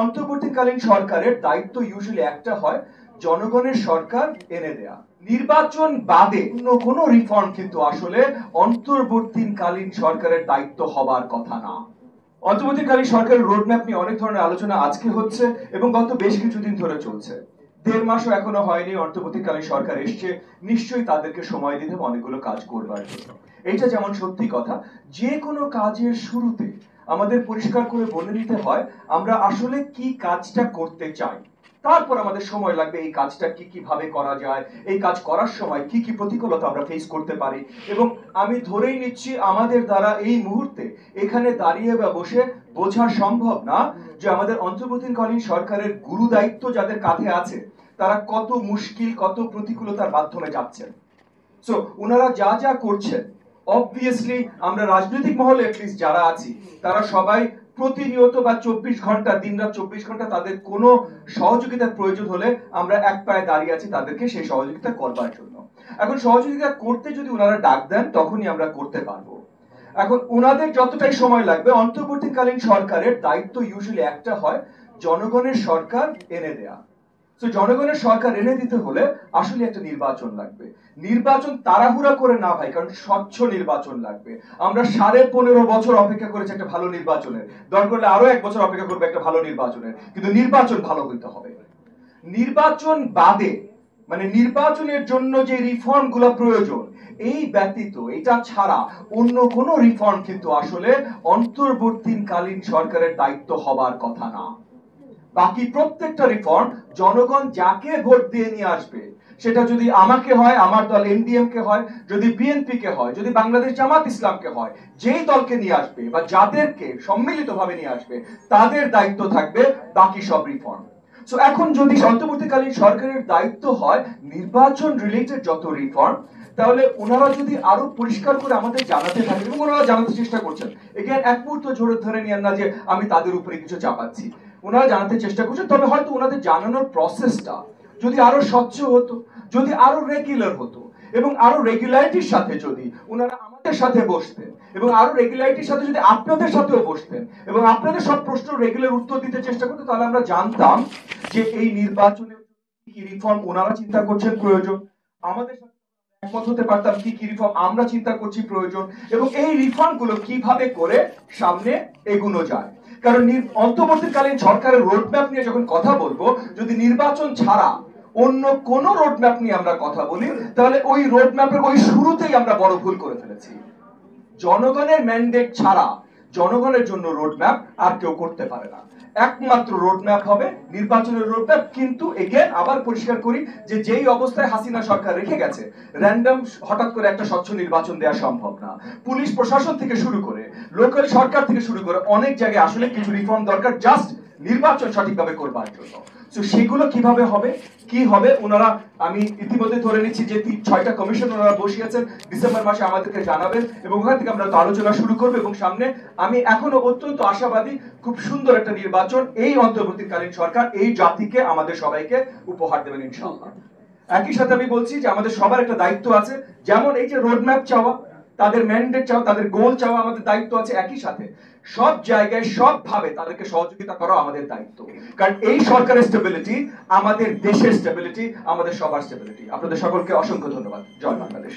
অন্তর্বর্তীকালীন সরকারের দায়িত্ব ইউজুয়ালি একটা হয়, জনগণের সরকার এনে দেয়া। নির্বাচন বাদে অন্য কোনো রিফর্ম কিন্তু আসলে অন্তর্বর্তীকালীন সরকারের দায়িত্ব হবার কথা না। অন্তর্বর্তীকালীন সরকারের রোডম্যাপ নিয়ে অনেক ধরনের আলোচনা আজকে হচ্ছে এবং গত বেশ কিছুদিন ধরে চলছে। 1.5 মাসও এখনো হয়নি অন্তর্বর্তীকালীন সরকার এসছে, নিশ্চয়ই তাদেরকে সময় দিতে হবে অনেকগুলো কাজ করবার জন্য। এটা যেমন সত্যি কথা, যে কোনো কাজের শুরুতে আমাদের পরিষ্কার করে বলে নিতে হয় আমরা আসলে কি কাজটা করতে চাই। তারপর আমাদের সময় লাগবে এই কাজটা কি কিভাবে করা যায়, এই কাজ করার সময় কি কি প্রতিকূলতা আমরা ফেস করতে পারি। এবং আমি ধরেই নিচ্ছি আমাদের দ্বারা এই মুহূর্তে এখানে দাঁড়িয়ে বা বসে বোঝা সম্ভব না যে আমাদের অন্তর্বর্তীকালীন সরকারের গুরু দায়িত্ব যাদের কাঁধে আছে তারা কত মুশকিল, কত প্রতিকূলতার মাধ্যমে যাচ্ছেন। সো ওনারা যা যা করছেন, অবভিয়াসলি আমরা রাজনৈতিক মহলে অ্যাটলিস্ট যারা আছি তারা সবাই প্রতিনিয়ত বা 24 ঘন্টা, দিনরাত 24 ঘন্টা তাদের কোনো সহযোগিতার প্রয়োজন হলে আমরা এক পায়ে দাঁড়িয়ে আছি তাদেরকে সেই সহযোগিতা করবার জন্য। এখন সহযোগিতা করতে যদি ওনারা ডাক দেন তখনই আমরা করতে পারবো। এখন ওনাদের যতটাই সময় লাগবে, অন্তর্বর্তীকালীন সরকারের দায়িত্ব ইউজুয়ালি একটা হয়, জনগণের সরকার এনে দেয়া। তো জনগণের সরকার এনে দিতে হলে আসলে একটা নির্বাচন লাগবে। নির্বাচন তাড়াহুড়া করে না ভাই, কারণ স্বচ্ছ নির্বাচন লাগবে। আমরা 15.5 বছর অপেক্ষা করেছি একটা ভালো নির্বাচনের, দরকার হলে আরো 1 বছর অপেক্ষা করবে একটা ভালো নির্বাচনের, কিন্তু নির্বাচন ভালো হইতে হবে। নির্বাচন বাদে মানে নির্বাচনের জন্য যে রিফর্ম গুলো প্রয়োজন, এই ব্যতীত এটা ছাড়া অন্য কোন রিফর্ম কিন্তু আসলে অন্তর্বর্তীকালীন সরকারের দায়িত্ব হবার কথা না। বাকি প্রত্যেকটা রিফর্ম জনগণ যাকে ভোট দিয়ে নিয়ে আসবে, সেটা যদি আমাকে হয়, আমার দল এনডিএম কে হয়, যদি বিএনপি কে হয়, যদি বাংলাদেশ জামাত ইসলামকে হয়, যেই দলকে নিয়ে আসবে বা যাদেরকে সম্মিলিতভাবে নিয়ে আসবে তাদের দায়িত্ব থাকবে বাকি সব রিফর্ম। সো এখন যদি অন্তর্বর্তীকালীন সরকারের দায়িত্ব হয় নির্বাচন রিলেটেড যত রিফর্ম, তাহলে ওনারা যদি আরো পরিষ্কার করে আমাদের জানাতে থাকেন, এবং ওনারা জানাতে চেষ্টা করছেন, এখানে এক মুহূর্ত জোরে ধরে নিয়েন না যে আমি তাদের উপরে কিছু চাপাচ্ছি। ওনারা জানাতে চেষ্টা করছেন, তবে হয়তো ওনাদের জানানোর প্রসেসটা যদি আরো স্বচ্ছ হতো, যদি আরো রেগুলার হতো, এবং আরো রেগুলারিটির সাথে যদি ওনারা আমাদের সাথে বসতেন, এবং আরো রেগুলারিটির সাথে যদি আপনাদের সাথেও বসতেন এবং আপনাদের সব প্রশ্ন রেগুলার উত্তর দিতে চেষ্টা করতেন, তাহলে আমরা জানতাম যে এই নির্বাচনের কি রিফর্ম ওনারা চিন্তা করছেন প্রয়োজন, আমাদের সাথে একমত হতে পারতাম কি কি রিফর্ম আমরা চিন্তা করছি প্রয়োজন, এবং এই রিফর্ম গুলো কিভাবে করে সামনে এগুনো যায়। কারণ অন্তর্বর্তীকালীন সরকারের রোডম্যাপ নিয়ে যখন কথা বলবো, যদি নির্বাচন ছাড়া অন্য কোন রোডম্যাপ নিয়ে আমরা কথা বলি, তাহলে ওই রোডম্যাপের ওই শুরুতেই আমরা বড় ভুল করে ফেলেছি। জনগণের ম্যান্ডেট ছাড়া জনগণের জন্য রোডম্যাপ আর কেউ করতে পারে না। একমাত্র রোডম্যাপ হবে নির্বাচনের রোডম্যাপ। কিন্তু এগেন আবার পরিষ্কার করি যে যেই অবস্থায় হাসিনা সরকার রেখে গেছে, র্যান্ডম হঠাৎ করে একটা স্বচ্ছ নির্বাচন দেওয়া সম্ভব না। পুলিশ প্রশাসন থেকে শুরু করে লোকাল সরকার থেকে শুরু করে অনেক জায়গায় আসলে কিছু রিফর্ম দরকার জাস্ট নির্বাচন সঠিকভাবে করবার জন্য। তো সেগুলো কিভাবে হবে, কি হবে, ওনারা আমি ইতিমধ্যে ধরে নিচ্ছি যে 6টা কমিশন ওনারা বসিয়েছেন, ডিসেম্বর মাসে আমাদেরকে জানাবেন এবং ওখান থেকে আমরা আলোচনা শুরু করবো। এবং সামনে আমি এখনো অত্যন্ত আশাবাদী খুব সুন্দর একটা নির্বাচন এই অন্তর্বর্তীকালীন সরকার এই জাতিকে আমাদের সবাইকে উপহার দেবেন ইনশাআল্লাহ। একই সাথে আমি বলছি যে আমাদের সবার একটা দায়িত্ব আছে, যেমন এই যে রোডম্যাপ চাওয়া, তাদের ম্যান্ডেট চাওয়া, তাদের গোল চাওয়া আমাদের দায়িত্ব আছে, একই সাথে সব জায়গায় সবভাবে তাদেরকে সহযোগিতা করা আমাদের দায়িত্ব। কারণ এই সরকারের স্টেবিলিটি আমাদের দেশের স্টেবিলিটি, আমাদের সবার স্টেবিলিটি। আপনাদের সকলকে অসংখ্য ধন্যবাদ। জয় বাংলাদেশ।